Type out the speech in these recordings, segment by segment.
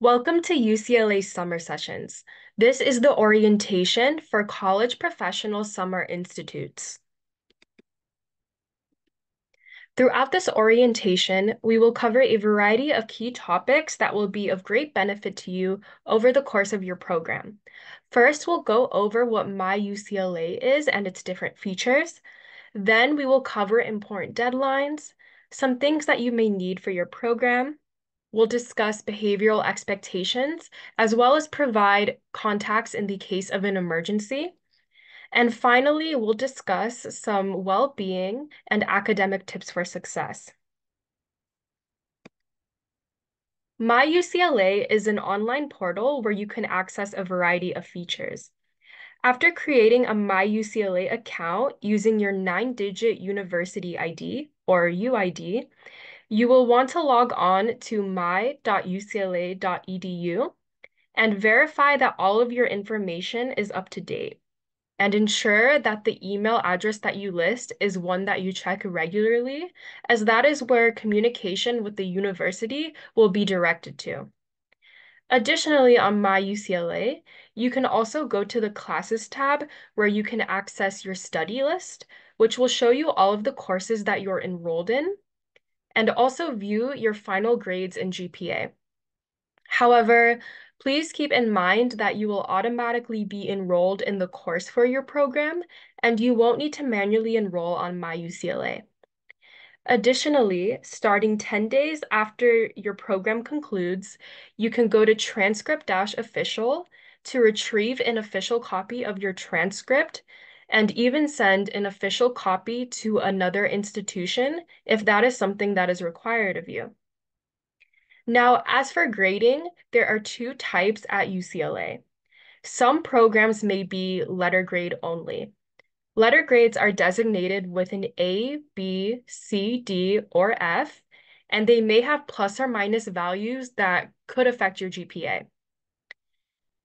Welcome to UCLA Summer Sessions. This is the orientation for College Professional Summer Institutes. Throughout this orientation, we will cover a variety of key topics that will be of great benefit to you over the course of your program. First, we'll go over what MyUCLA is and its different features. Then we will cover important deadlines, some things that you may need for your program. We'll discuss behavioral expectations, as well as provide contacts in the case of an emergency. And finally, we'll discuss some well-being and academic tips for success. MyUCLA is an online portal where you can access a variety of features. After creating a MyUCLA account using your 9-digit university ID, or UID, you will want to log on to my.ucla.edu and verify that all of your information is up to date, and ensure that the email address that you list is one that you check regularly, as that is where communication with the university will be directed to. Additionally, on MyUCLA, you can also go to the Classes tab where you can access your study list, which will show you all of the courses that you're enrolled in, and also view your final grades and GPA. However, please keep in mind that you will automatically be enrolled in the course for your program, and you won't need to manually enroll on MyUCLA. Additionally, starting 10 days after your program concludes, you can go to Transcript-Official to retrieve an official copy of your transcript and even send an official copy to another institution if that is something that is required of you. Now, as for grading, there are two types at UCLA. Some programs may be letter grade only. Letter grades are designated with an A, B, C, D, or F, and they may have plus or minus values that could affect your GPA.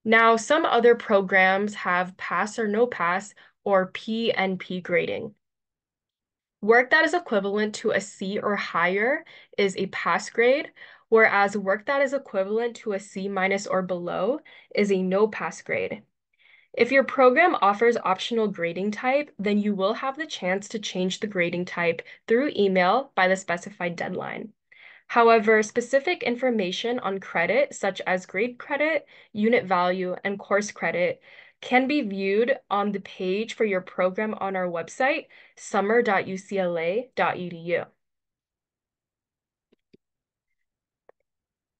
Now, some other programs have pass or no pass or P and P grading. Work that is equivalent to a C or higher is a pass grade, whereas work that is equivalent to a C minus or below is a no pass grade. If your program offers optional grading type, then you will have the chance to change the grading type through email by the specified deadline. However, specific information on credit, such as grade credit, unit value, and course credit, can be viewed on the page for your program on our website, summer.ucla.edu.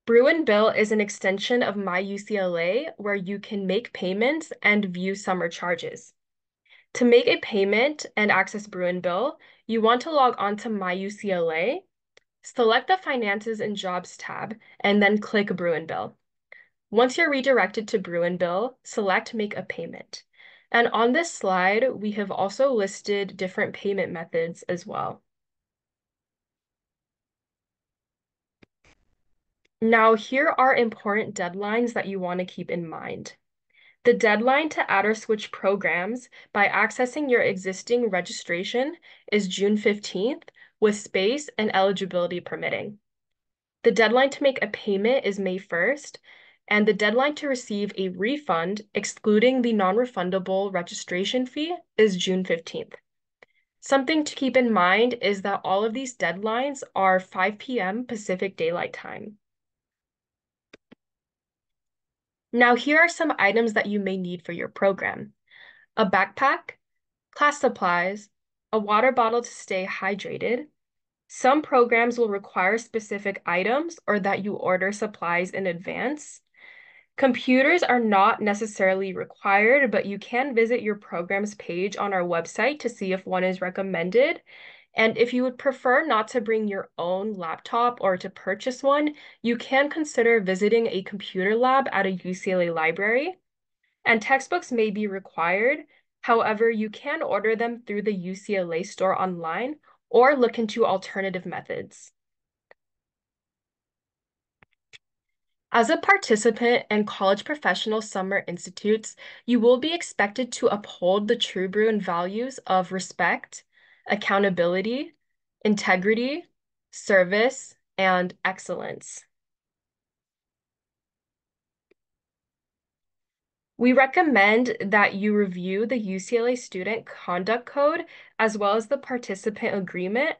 Bruin Bill is an extension of MyUCLA where you can make payments and view summer charges. To make a payment and access Bruin Bill, you want to log on to MyUCLA, select the Finances and Jobs tab, and then click Bruin Bill. Once you're redirected to Bruin Bill, select Make a Payment. And on this slide, we have also listed different payment methods as well. Now, here are important deadlines that you want to keep in mind. The deadline to add or switch programs by accessing your existing registration is June 15th, with space and eligibility permitting. The deadline to make a payment is May 1st, and the deadline to receive a refund, excluding the non-refundable registration fee, is June 15th. Something to keep in mind is that all of these deadlines are 5 p.m. Pacific Daylight Time. Now, here are some items that you may need for your program: a backpack, class supplies, a water bottle to stay hydrated. Some programs will require specific items or that you order supplies in advance. Computers are not necessarily required, but you can visit your program's page on our website to see if one is recommended. And if you would prefer not to bring your own laptop or to purchase one, you can consider visiting a computer lab at a UCLA library. And textbooks may be required. However, you can order them through the UCLA store online or look into alternative methods. As a participant in College Professional Summer Institutes, you will be expected to uphold the true Bruin values of respect, accountability, integrity, service, and excellence. We recommend that you review the UCLA Student Conduct Code as well as the participant agreement,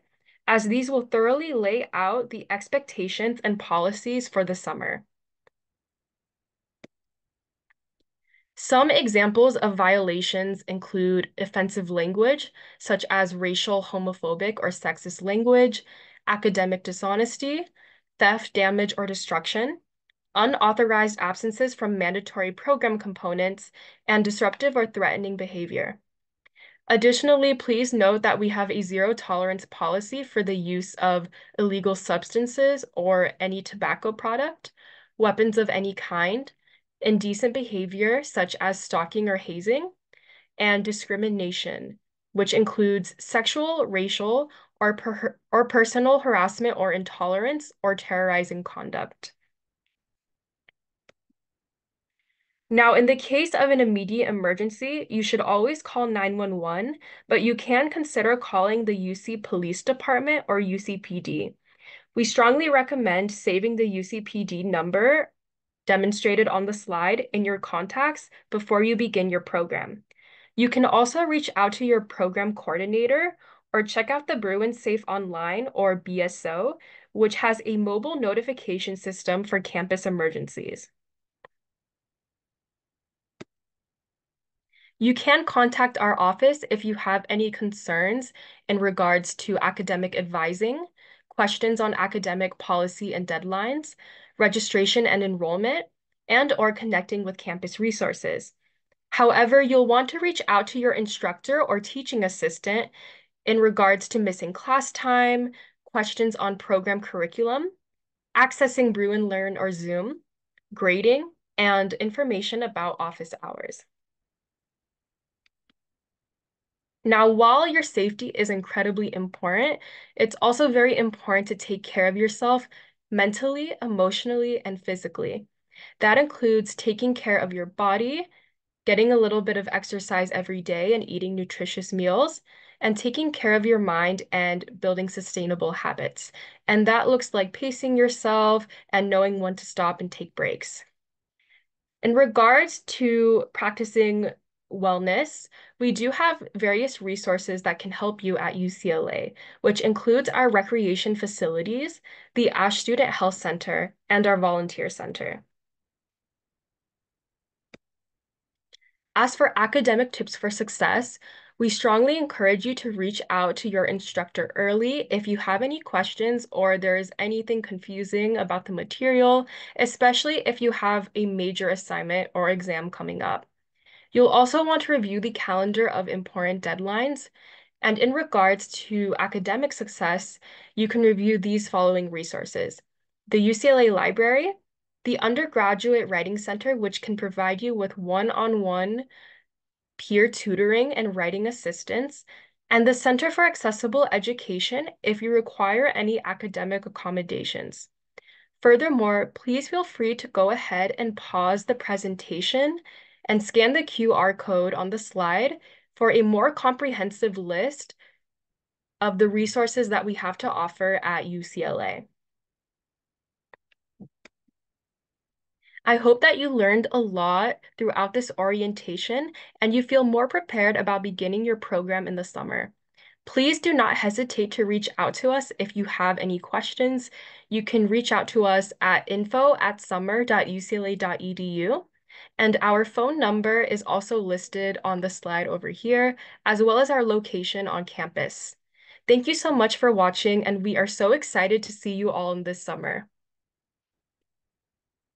as these will thoroughly lay out the expectations and policies for the summer. Some examples of violations include offensive language, such as racial, homophobic, or sexist language, academic dishonesty, theft, damage, or destruction, unauthorized absences from mandatory program components, and disruptive or threatening behavior. Additionally, please note that we have a zero tolerance policy for the use of illegal substances or any tobacco product, weapons of any kind, indecent behavior such as stalking or hazing, and discrimination, which includes sexual, racial, or personal harassment or intolerance or terrorizing conduct. Now, in the case of an immediate emergency, you should always call 911, but you can consider calling the UC Police Department or UCPD. We strongly recommend saving the UCPD number demonstrated on the slide in your contacts before you begin your program. You can also reach out to your program coordinator or check out the Bruin Safe Online or BSO, which has a mobile notification system for campus emergencies. You can contact our office if you have any concerns in regards to academic advising, questions on academic policy and deadlines, registration and enrollment, and/or connecting with campus resources. However, you'll want to reach out to your instructor or teaching assistant in regards to missing class time, questions on program curriculum, accessing Bruin Learn or Zoom, grading, and information about office hours. Now, while your safety is incredibly important, it's also very important to take care of yourself mentally, emotionally, and physically. That includes taking care of your body, getting a little bit of exercise every day and eating nutritious meals, and taking care of your mind and building sustainable habits. And that looks like pacing yourself and knowing when to stop and take breaks. In regards to practicing wellness, we do have various resources that can help you at UCLA, which includes our recreation facilities, the Ash Student Health Center, and our volunteer center. As for academic tips for success, we strongly encourage you to reach out to your instructor early if you have any questions or there is anything confusing about the material, especially if you have a major assignment or exam coming up. You'll also want to review the calendar of important deadlines. And in regards to academic success, you can review these following resources: the UCLA Library, the Undergraduate Writing Center, which can provide you with one-on-one peer tutoring and writing assistance, and the Center for Accessible Education if you require any academic accommodations. Furthermore, please feel free to go ahead and pause the presentation and scan the QR code on the slide for a more comprehensive list of the resources that we have to offer at UCLA. I hope that you learned a lot throughout this orientation and you feel more prepared about beginning your program in the summer. Please do not hesitate to reach out to us if you have any questions. You can reach out to us at info@summer.ucla.edu. And our phone number is also listed on the slide over here, as well as our location on campus. Thank you so much for watching, and we are so excited to see you all in this summer.